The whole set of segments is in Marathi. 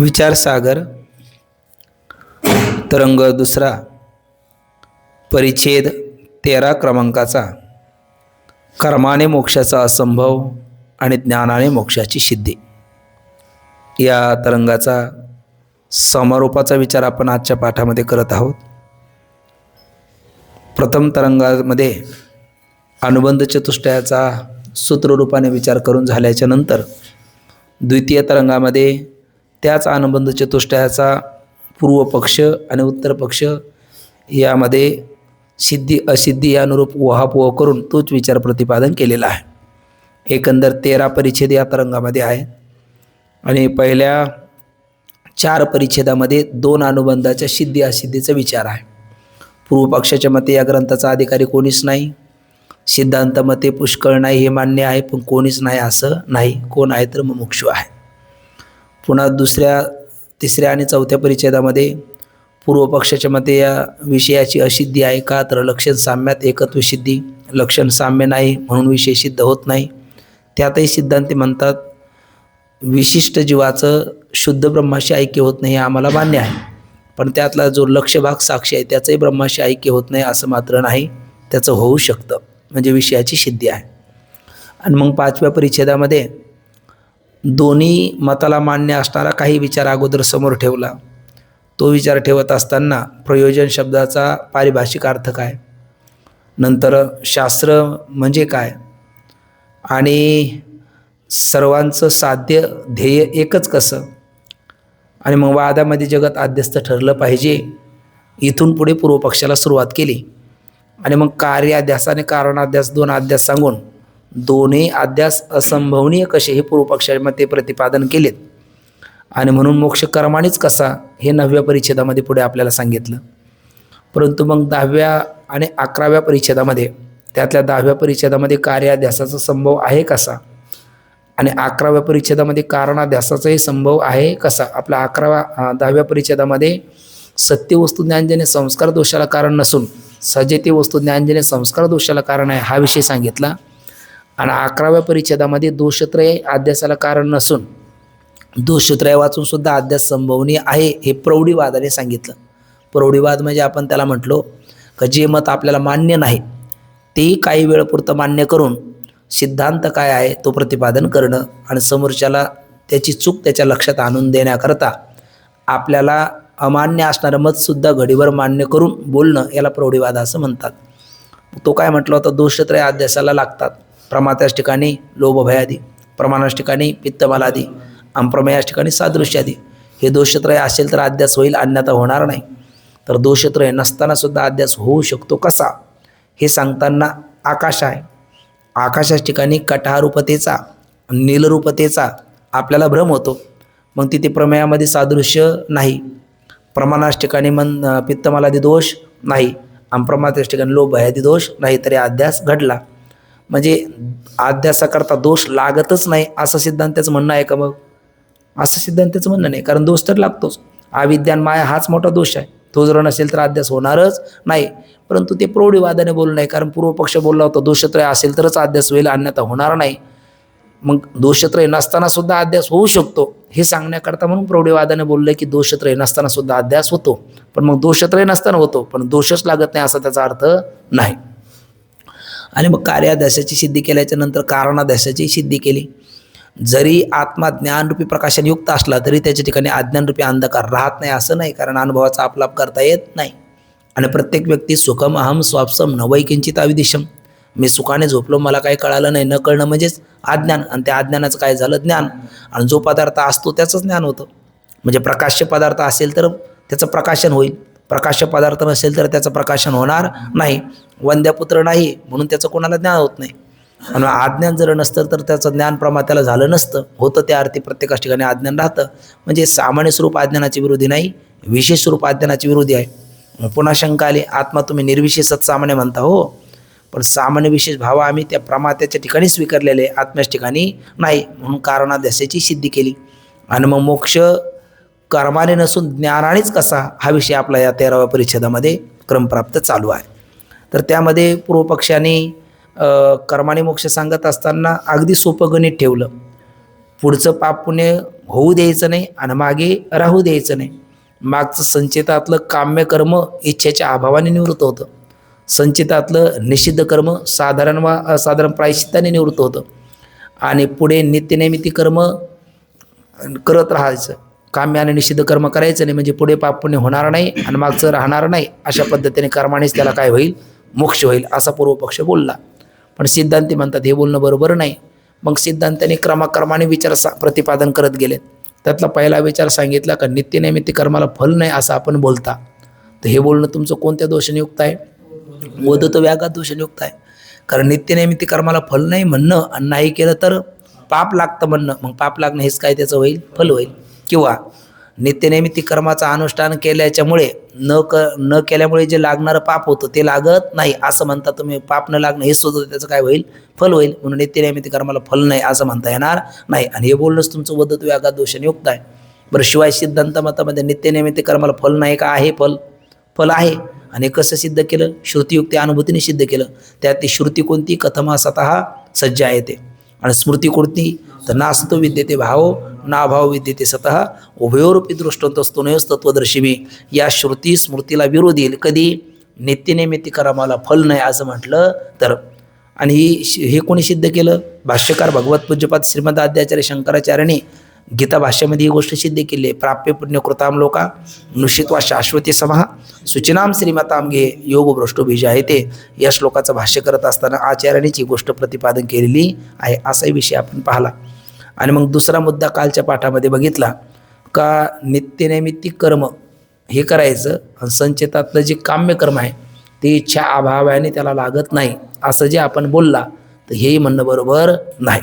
विचारसागर तरंग दुसरा परिच्छेद 13 क्रमांकाचा कर्माने मोक्षाचा असंभव आणि ज्ञानाने मोक्षाची सिद्धी या तरंगाचा समारोपाचा विचार आपण आजच्या पाठामध्ये करत आहोत। प्रथम तरंगामध्ये अनुबंध चतुष्टयाचा सूत्ररूपाने विचार करून झाल्याच्या नंतर द्वितीय तरंगामध्ये त्याच अनुबंध चतुष्टयाचा पूर्व पक्ष आणि उत्तर पक्ष यामध्ये सिद्धी असिद्धी यानुरूप उहापोह करून तोच विचार प्रतिपादन केलेला आहे। एकंदर 13 परिच्छेद या तरंगामध्ये आहे आणि पहिल्या 4 परिच्छेदामध्ये 2 अनुबंधाच्या सिद्धी असिद्धीचा विचार आहे। पूर्व पक्षाच्या मते या ग्रंथाचा अधिकारी कोणीच नाही, सिद्धांत मते पुष्कळ नाही हे मान्य आहे, पण कोणीच नाही असं नाही, कोण आहे तर मुमुक्षु आहे। पुन्हा दुसऱ्या तिसऱ्या आणि चौथ्या परिच्छेदामध्ये पूर्व पक्षाच्या मते या विषयाची असिद्धी आहे का तर लक्षण साम्यात एकत्व सिद्धी, लक्षण साम्य नाही म्हणून विषय सिद्ध होत नाही। त्यातही सिद्धांती म्हणतात विशिष्ट जीवाचं शुद्ध ब्रह्माशी ऐक्य होत नाही हे आम्हाला मान्य आहे, पण त्यातला जो लक्ष भाग साक्षी आहे त्याचंही ब्रह्माशी ऐक्य होत नाही असं मात्र नाही, त्याचं होऊ शकतं, म्हणजे विषयाची सिद्धी आहे। आणि मग 5व्या परिच्छेदामध्ये दोन्ही मताला मान्य असणारा काही विचार अगोदर समोर ठेवला। तो विचार ठेवत असताना प्रयोजन शब्दाचा पारिभाषिक अर्थ काय, नंतर शास्त्र म्हणजे काय आणि सर्वांचं साध्य ध्येय एकच कसं, आणि मग वादामध्ये जगत आद्यस्थ ठरलं पाहिजे, इथून पुढे पूर्वपक्षाला सुरुवात केली। आणि मग कार्याध्यास आणि कारणाध्यास 2 अध्यास सांगून दोन्ही अध्यास असंभवनीय कसे हे पूर्वपक्षामध्ये प्रतिपादन केलेत। आणि म्हणून मोक्ष कर्मानेच कसा हे 9व्या परिच्छेदामध्ये पुढे आपल्याला सांगितलं। परंतु मग 10व्या आणि 11व्या परिच्छेदामध्ये त्यातल्या 10व्या परिच्छेदामध्ये कार्याध्यासाचा संभव आहे कसा आणि 11व्या परिच्छेदामध्ये कारणाध्यासाचाही संभव आहे कसा। आपल्या 10व्या परिच्छेदामध्ये सत्य वस्तू ज्ञानजन्य संस्कार दोषाला कारण नसून सजेते वस्तू ज्ञानजन्य संस्कार दोषाला कारण आहे हा विषय सांगितला। आणि 11व्या परिच्छेदामध्ये दोषत्रय अध्यासाला कारण नसून दोषत्रय वाचून सुद्धा अध्यास संभवनीय आहे हे प्रौढीवादाने सांगितलं। प्रौढीवाद म्हणजे आपण त्याला म्हटलो का जे मत आपल्याला मान्य नाही तेही काही वेळपुरतं मान्य करून सिद्धांत काय आहे तो प्रतिपादन करणं आणि समोरच्याला त्याची चूक त्याच्या लक्षात आणून देण्याकरता आपल्याला अमान्य असणारं मतसुद्धा घडीवर मान्य करून बोलणं याला प्रौढीवाद असं म्हणतात। तो काय म्हटलं होता, दोषत्रय अध्यासाला लागतात, प्रमात्याच ठिकाणी लोभभयादी, प्रमाणाच्या ठिकाणी पित्तमालादी, अप्रमेयाच्या ठिकाणी सादृश्यादी। हे दोषत्रय असेल तर अध्यास होईल, अन्यथा होणार नाही। तर दोषत्रय नसताना सुद्धा अध्यास होऊ शकतो कसा हे सांगताना आकाश आहे, आकाशाच्या ठिकाणी कटारूपतेचा नीलरूपतेचा आपल्याला भ्रम होतो, मग तिथे प्रमेयामध्ये सादृश्य नाही, प्रमाणाच्या ठिकाणी पित्तमालादी दोष नाही, अप्रमात्याच्या ठिकाणी लोभभयादी दोष नाही, तरी अध्यास घडला। म्हणजे अध्यासाकरता दोष लागतच नाही असं सिद्धांताचं म्हणणं आहे का? मग असं सिद्धांताचं म्हणणं नाही, कारण दोष तर लागतोच। अविद्यान माया हाच मोठा दोष आहे, तो जर नसेल तर अध्यास होणारच नाही। परंतु ते प्रौढीवादाने बोलणं आहे, कारण पूर्वपक्ष बोलला होता दोषत्रय असेल तरच अध्यास होईल, अन्यथा होणार नाही। मग दोषत्रय नसताना सुद्धा अध्यास होऊ शकतो हे सांगण्याकरता म्हणून प्रौढीवादाने बोललं की दोषत्रय नसताना सुद्धा अध्यास होतो, पण मग दोषत्रय नसताना होतो पण दोषच लागत नाही असा त्याचा अर्थ नाही। आणि मग कार्याध्यासाची सिद्धी केल्याच्या नंतर कारणाध्यासाची सिद्धी केली। जरी आत्मा ज्ञानरूपी प्रकाशाने युक्त असला तरी त्याच्या ठिकाणी अज्ञानरूपी अंधकार राहत नाही असं नाही, कारण अनुभवाचा आपलाप करता येत नाही। आणि प्रत्येक व्यक्ती सुखम अहम स्वापसम न वै किंचित अविदिशम, मी सुखाने झोपलो मला काही कळालं नाही, न कळणं म्हणजेच अज्ञान, आणि त्या अज्ञानाचं काय झालं ज्ञान। आणि जो पदार्थ असतो त्याचं ज्ञान होतं, म्हणजे प्रकाश्य पदार्थ असेल तर त्याचं प्रकाशन होईल, प्रकाश्य पदार्थ नसेल तर त्याचं प्रकाशन होणार नाही। वंद्यापुत्र नाही म्हणून त्याचं कोणाला ज्ञान होत नाही, आणि अज्ञान जर नसतं तर त्याचं ज्ञान प्रमात्याला झालं नसतं, होतं त्या अर्थी प्रत्येकाच ठिकाणी अज्ञान राहतं। म्हणजे सामान्य स्वरूप अज्ञानाची विरोधी नाही, विशेष स्वरूप अज्ञानाची विरोधी आहे। पुन्हा शंका आली, आत्मा तुम्ही निर्विशेष सत्सामान्य म्हणता, हो पण सामान्य विशेष भाव आम्ही त्या प्रमात्याच्या ठिकाणी स्वीकारलेले, आत्म्याच्या ठिकाणी नाही, म्हणून कारणाध्यासाची सिद्धी केली। आणि मग मोक्ष कर्माने नसून ज्ञानानेच कसा हा विषय आपला या 13व्या परिच्छेदामध्ये क्रमप्राप्त चालू आहे। तर त्यामध्ये पूर्वपक्षाने कर्माने मोक्ष सांगत असताना अगदी सोपं गणित ठेवलं। पुढचं पाप पुण्य होऊ द्यायचं नाही आणि मागे राहू द्यायचं नाही. मागचं संचितातलं काम्य कर्म इच्छेच्या अभावाने निवृत्त होतं. संचितातलं निषिद्ध कर्म साधारण वा असाधारण प्रायश्चित्ताने निवृत्त होतं. आणि पुढे नित्यनैमित्तिक कर्म करत राहायचं. काम्य आणि निषिद्ध कर्म करायचं नाही, म्हणजे पुढे पाप पुण्य होणार नाही आणि मागचं राहणार नाही. अशा पद्धतीने कर्मानेच त्याला काय होईल, मोक्ष होईल, असा पूर्वपक्ष बोलला. पण सिद्धांती म्हणतात हे बोलणं बरोबर नाही. मग सिद्धांतांनी क्रमाक्रमाने विचार प्रतिपादन करत गेले. त्यातला पहिला विचार सांगितला का नित्यनैमित्तिक कर्माला फल नाही असं आपण बोलता, तर हे बोलणं तुमचं कोणत्या दोषाने युक्त आहे? वदत व्याघात दोषाने युक्त आहे. कारण नित्यनैमित्तिक कर्माला फल नाही म्हणणं आणि नाही केलं तर पाप लागतं म्हणणं, मग पाप लागणं हेच काय त्याचं होईल, फल होईल. किंवा नित्यनैमित्तिक कर्माचं अनुष्ठान केल्याच्यामुळे न केल्यामुळे जे लागणारं पाप होतं ते लागत नाही असं म्हणता तुम्ही. पाप न लागणं हे सुद्धा त्याचं काय होईल, फल होईल. म्हणून नित्यनैमित्तिक कर्माला फल नाही असं म्हणता येणार नाही. आणि हे बोलणंच तुमचं वदत व्याघात दोषाने युक्त आहे. बरं, शिवाय सिद्धांत मतामध्ये नित्यनैमित्तिक कर्माला फल नाही का? आहे, फल आहे. आणि कसं सिद्ध केलं? श्रुतियुक्ती अनुभूतीने सिद्ध केलं. त्यात ती श्रुती कोणती? कथमा स्वतः सज्जा येते. आणि स्मृती कोणती? तर नासतो विद्यते भाव नाभाव विद्यते स्वतः उभयोरूपी दृष्टांतस्तुनयोस तत्वदर्शिमी. या श्रुती स्मृतीला विरोध येईल कधी? नित्यनैमित्तिक कर्माला फल नाही असं म्हटलं तर. आणि हे कोणी सिद्ध केलं? भाष्यकार भगवत पूज्यपाद श्रीमद आद्याचार्य शंकराचार्यांनी गीता भाष्यामध्ये ही गोष्ट सिद्ध केली आहे. प्राप्य पुण्यकृताम लोका नुषित्वा शाश्वती समाह सुचिनाम श्रीमताम घे योग भ्रष्टो बीज आहे. ते या श्लोकाचं भाष्य करत असताना आचार्यांनीच ही गोष्ट प्रतिपादन केलेली आहे. असाही विषय आपण पाहिला. आणि मग दुसरा मुद्दा कालच्या पाठामध्ये बघितला का नित्यनैमित्तिक कर्म हे करायचं आणि संचितातलं जे काम्य कर्म आहे ते इच्छा अभावाने त्याला लागत नाही असं जे आपण बोलला, तर हेही म्हणणं बरोबर नाही.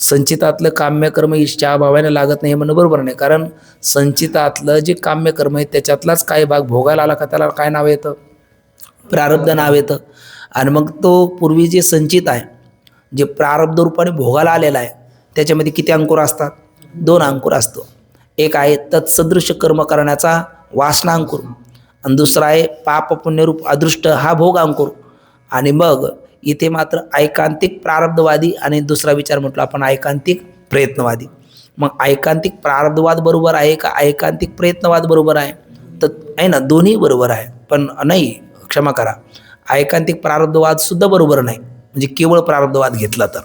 संचितातलं काम्य कर्म इच्छा अभावाने लागत नाही हे म्हणणं बरोबर नाही. कारण संचितातलं जे काम्य कर्म आहे त्याच्यातलाच काही भाग भोगायला आला का त्याला काय नाव येतं? प्रारब्ध नाव येतं. आणि मग तो पूर्वी जे संचित आहे, जे प्रारब्ध रूपाने भोगायला आलेला आहे, त्याच्यामध्ये किती अंकुर असतात? 2 अंकुर असतो. एक आहे तत्सदृश कर्म करण्याचा वासना अंकुर आणि दुसरा आहे पाप पुण्यरूप अदृष्ट हा भोग अंकुर. आणि मग इथे मात्र ऐकांतिक प्रारब्धवादी आणि दुसरा विचार म्हटलं आपण ऐकांतिक प्रयत्नवादी. मग ऐकांतिक प्रारब्धवाद बरोबर आहे का ऐकांतिक प्रयत्नवाद बरोबर आहे? तर आहे ना, दोन्ही बरोबर आहे. पण नाही, क्षमा करा, ऐकांतिक प्रारब्धवाद सुद्धा बरोबर नाही, म्हणजे केवळ प्रारब्धवाद घेतला तर.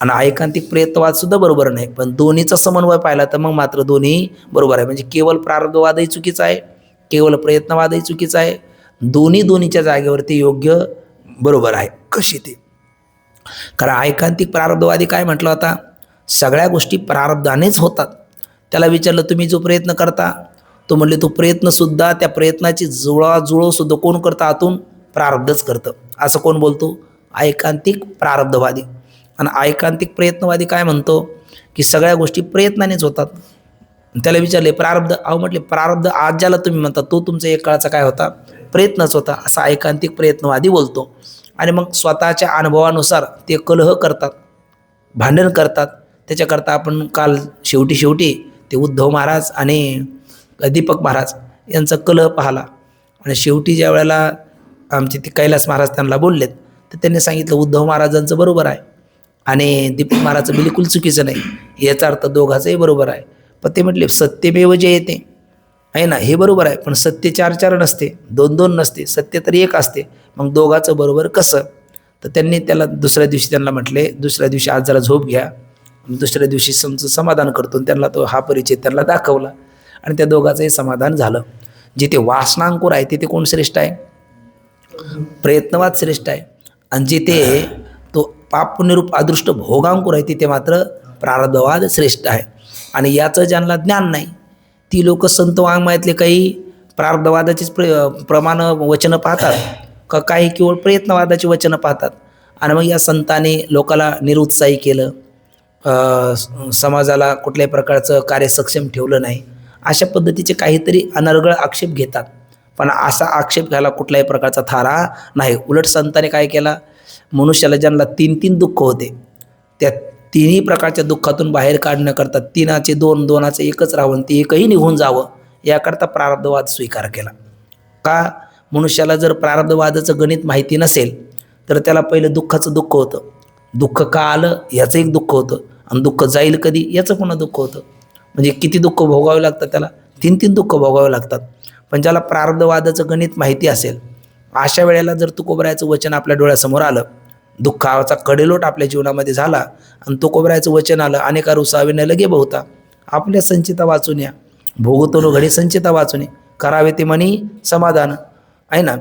आणि ऐकांतिक प्रयत्नवाद सुद्धा बरोबर नाही, पण दोन्हीचा समन्वय पाहिला तर मग मात्र दोन्ही बरोबर आहे. म्हणजे केवळ प्रारब्धवादही चुकीचा आहे, केवळ प्रयत्नवादही चुकीचा आहे. दोन्हीच्या जागेवरती योग्य बरोबर आहे. कशी ते? कारण ऐकांतिक प्रारब्धवादी काय म्हटलं होता? सगळ्या गोष्टी प्रारब्धानेच होतात. त्याला विचारलं तुम्ही जो प्रयत्न करता, तो म्हणले तो प्रयत्नसुद्धा, त्या प्रयत्नाची जुळवसुद्धा कोण करतं? आतून प्रारब्धच करतं. असं कोण बोलतो? ऐकांतिक प्रारब्धवादी. आणि ऐकांतिक प्रयत्नवादी काय म्हणतो की सगळ्या गोष्टी प्रयत्नानेच होतात. त्याला विचारले प्रारब्ध, अहो म्हटले प्रारब्ध आज ज्याला तुम्ही म्हणता तो तुमचा एक काळाचा काय होता? प्रयत्नच होता, असा ऐकांतिक प्रयत्नवादी बोलतो. आणि मग स्वतःच्या अनुभवानुसार ते कलह करतात, भांडण करतात. त्याच्याकरता आपण काल शेवटी ते उद्धव महाराज आणि दीपक महाराज यांचा कलह पाहिला. आणि शेवटी ज्या वेळेला आमचे ते कैलास महाराज त्यांना बोललेत, तर त्यांनी सांगितलं उद्धव महाराजांचं बरोबर आहे आणि दीपक महाराजचं बिलकुल चुकीचं नाही. याचा अर्थ दोघांचंही बरोबर आहे. पण ते म्हटले सत्यमेव जे येते आहे ना, हे बरोबर आहे, पण सत्य 4 नसते, 2 नसते, सत्य तर एक असते. मग दोघांचं बरोबर कसं? तर त्यांनी त्याला दुसऱ्या दिवशी त्यांना म्हटले, दुसऱ्या दिवशी आज जरा झोप घ्या, दुसऱ्या दिवशी समाधान करतो. त्यांना तो हा परिचय त्यांना दाखवला आणि त्या दोघांचंही समाधान झालं. जिथे वासनांकुर आहे तिथे कोण श्रेष्ठ आहे? प्रयत्नवाद श्रेष्ठ आहे. आणि जिथे तो पाप पुण्यरूप अदृष्ट भोगांकुर आहे तिथे मात्र प्रारब्धवाद श्रेष्ठ आहे. आणि याचं ज्यांना ज्ञान नाही ती लोक संत वाङ्मयातले काही प्रारब्धवादाचीच प्रमाण वचनं पाहतात का काही केवळ प्रयत्नवादाची वचनं पाहतात. आणि मग या संतांनी लोकाला निरुत्साही केलं, समाजाला कुठल्याही प्रकारचं कार्य सक्षम ठेवलं नाही, अशा पद्धतीचे काहीतरी अनर्गळ आक्षेप घेतात. पण असा आक्षेप घ्यायला कुठल्याही प्रकारचा थारा नाही. उलट संतांनी काय केला? मनुष्याला ज्यांना 3 दुःख होते त्या 3ही प्रकारच्या दुःखातून बाहेर काढण्याकरता 3चे 2, 2चे 1च राहून ते एकही निघून जावं याकरता प्रारब्धवाद स्वीकार केला. का? मनुष्याला जर प्रारब्धवादाचं गणित माहिती नसेल तर त्याला पहिलं दुःखाचं दुःख होतं. दुःख का आलं याचं एक दुःख होतं आणि दुःख जाईल कधी याचं पुन्हा दुःख होतं. म्हणजे किती दुःख भोगावे लागतात त्याला, 3 दुःख भोगावे लागतात. पण ज्याला प्रारब्धवादाचं गणित माहिती असेल, अशा वेळेला जर तुकोबरायाचं वचन आपल्या डोळ्यासमोर आलं, दुःखाचा कडेलोट आपल्या जीवनामध्ये झाला आणि तुकोबरायाचं वचन आलं, अनेका रुसावे न लगे बहुता, आपल्या संचिता वाचून या, भोगतो घडी संचिता वाचून करावे ते म्हणी समाधान. आहे ना,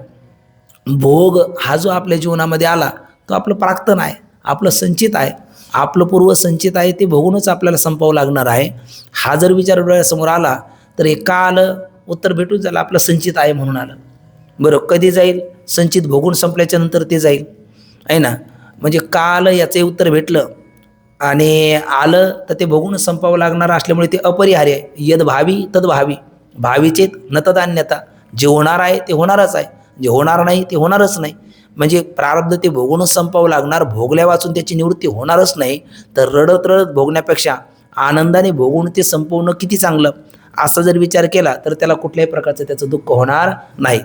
भोग हा जो आपल्या जीवनामध्ये आला तो आपलं प्राक्तन आहे, आपलं संचित आहे, आपलं पूर्व संचित आहे, ते भोगूनच आपल्याला संपावं लागणार आहे. हा जर विचार डोळ्यासमोर आला तर एका आलं उत्तर भेटून झालं, आपलं संचित आहे म्हणून आलं. बरं, कधी जाईल? संचित भोगून संपल्याच्या नंतर ते जाईल. आहे ना, म्हणजे का आलं याचंही उत्तर भेटलं आणि आलं तर ते भोगून संपावं लागणार असल्यामुळे ते अपरिहार्य आहे. यद भावी तद भावी, भावीचेत न तदान्यता. जे होणार आहे ते होणारच आहे, जे होणार नाही ते होणारच नाही. म्हणजे प्रारब्ध ते भोगूनच संपावं लागणार, भोगल्या वाचून त्याची निवृत्ती होणारच नाही. तर रडत रडत भोगण्यापेक्षा आनंदाने भोगून ते संपवणं किती चांगलं, असा जर विचार केला तर त्याला कुठल्याही प्रकारचं त्याचं दुःख होणार नाही.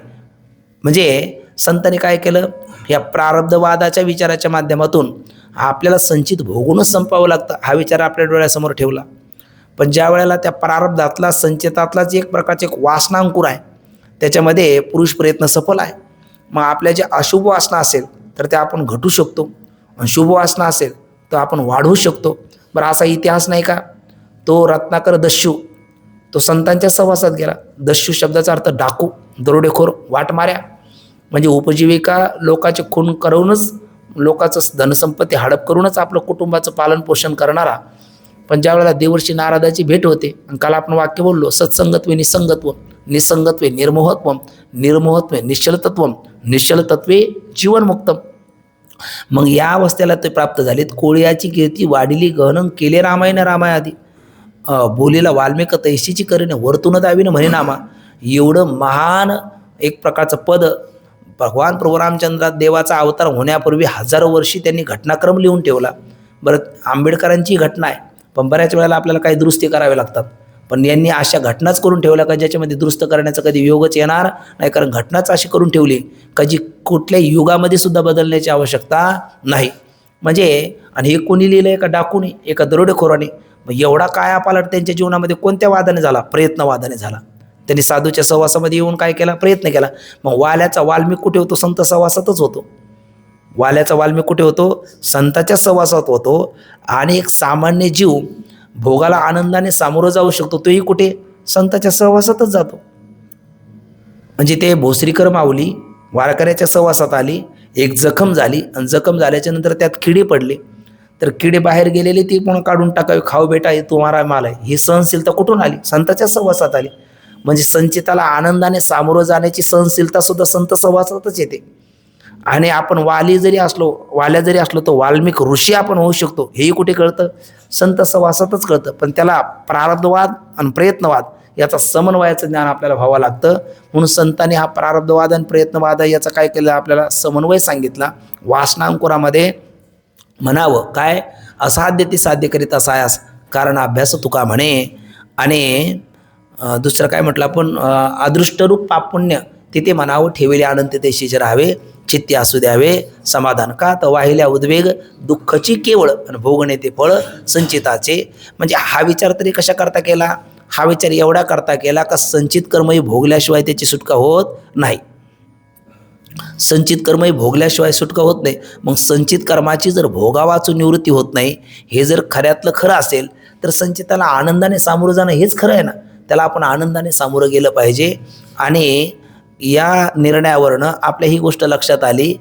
म्हणजे संतांनी काय केलं, या प्रारब्धवादाच्या विचाराच्या माध्यमातून आपल्याला संचित भोगूनच संपावं लागतं हा विचार आपल्या डोळ्यासमोर ठेवला. पण ज्या वेळेला त्या प्रारब्धातला संचितातलाच एक प्रकारचे एक वासनांकुर आहे, त्याच्यामध्ये पुरुष प्रयत्न सफल आहे. मग आपल्या जे अशुभ वासना असेल तर त्या आपण घटू शकतो, आणि शुभ वासना असेल तर आपण वाढवू शकतो. बरं, असा इतिहास नाही का? तो रत्नाकर दस्यू, तो संतांच्या सहवासात गेला. दस्यू शब्दाचा अर्थ डाकू, दरोडेखोर, वाटमाऱ्या. म्हणजे उपजीविका लोकांचे खून करूनच, लोकांचं धनसंपत्ती हडप करूनच आपलं कुटुंबाचं पालनपोषण करणारा. पण ज्या वेळेला देवर्षी नारदाची भेट होते, आणि काल आपण वाक्य बोललो, सत्संगत्वे निसंगत्व, निसंगत्वे निर्मोहत्व, निर्मोहत्वे निश्चलतत्व, निश्चलतत्वे जीवनमुक्तम. मग या अवस्थेला ते प्राप्त झालेत. कोळ्याची कीर्ती वाढिली गहन केले रामायण रामायादी, बोलीला वाल्मिक तैशीची करीने वर्तुन दावीन म्हणे नामा. एवढं महान एक प्रकारचं पद भगवान प्रभू रामचंद्र देवाचा अवतार होण्यापूर्वी हजारो वर्षी त्यांनी घटनाक्रम लिहून ठेवला. बरं, आंबेडकरांची घटना आहे, पण बऱ्याच वेळेला आपल्याला काही दुरुस्ती करावे लागतात. पण यांनी अशा घटनाच करून ठेवल्या का ज्याच्यामध्ये दुरुस्त करण्याचा कधी योगच येणार नाही. कारण घटनाच अशी करून ठेवली का जी कुठल्याही युगामध्ये सुद्धा बदलण्याची आवश्यकता नाही. म्हणजे आणि हे कोणी लिहिलं? एका डाकूने, एका दरोडेखोराने. मग एवढा कायापालट त्यांच्या जीवनामध्ये कोणत्या वादाने झाला? प्रयत्नवादाने झाला. त्यांनी साधूच्या सहवासामध्ये येऊन काय केला? प्रयत्न केला. मग वाल्याचा वाल्मिक कुठे होतो? संत सहवासातच होतो. वाल्याचा वाल्मिक कुठे होतो? संताच्या सहवासात होतो. आणि एक सामान्य जीव भोगाला आनंदाने सामोरं जाऊ शकतो, तोही कुठे? संताच्या सहवासातच जातो. म्हणजे ते भोसरीकर माऊली वारकऱ्याच्या सहवासात आली, एक जखम झाली, आणि जखम झाल्याच्या नंतर त्यात किडे पडले. तर किडे बाहेर गेलेले ती पण काढून टाकावे, खाऊ बेटा हे तुम्हारा माल आहे. ही सहनशीलता कुठून आली? संताच्या सहवासात आली. म्हणजे संचिताला आनंदाने सामोरं जाण्याची सहनशीलता सुद्धा संत सहवासातच येते. आणि आपण वाल्या जरी असलो तर वाल्मिक ऋषी आपण होऊ शकतो, हेही कुठे कळतं? संत सहवासातच कळतं. पण त्याला प्रारब्धवाद आणि प्रयत्नवाद याचा समन्वयाचं ज्ञान आपल्याला व्हावं लागतं. म्हणून संतांनी हा प्रारब्धवाद आणि प्रयत्नवाद याचा काय केलं? आपल्याला समन्वय सांगितला. वासनांकुरामध्ये म्हणावं काय? असाध्य ते साध्य करीत असायास कारण अभ्यास तुका म्हणे. आणि दुसरं काय म्हटलं आपण? अदृष्टरूप पापुण्य तिथे म्हणावं ठेवले अनंत तेशीच राहावे, चित्ते असू द्यावे समाधान. का? तर वाहिल्या उद्वेग दुःखची केवळ आणि भोगणे ते फळ संचिताचे. म्हणजे हा विचार तरी कशा करता केला? हा विचार एवढा करता केला का संचित कर्मही भोगल्याशिवाय त्याची सुटका होत नाही. संचित कर्मही भोगल्याशिवाय सुटका होत नाही. मग संचित कर्माची जर भोगावाचून निवृत्ती होत नाही, हे जर खऱ्यातलं खरं असेल तर संचिताला आनंदाने सामोरं जाणं हेच खरं आहे ना. त्याला आपण आनंदाने सामोरं गेलं पाहिजे. आणि या निर्णयावरनं आपल्या ही गोष्ट लक्षात आली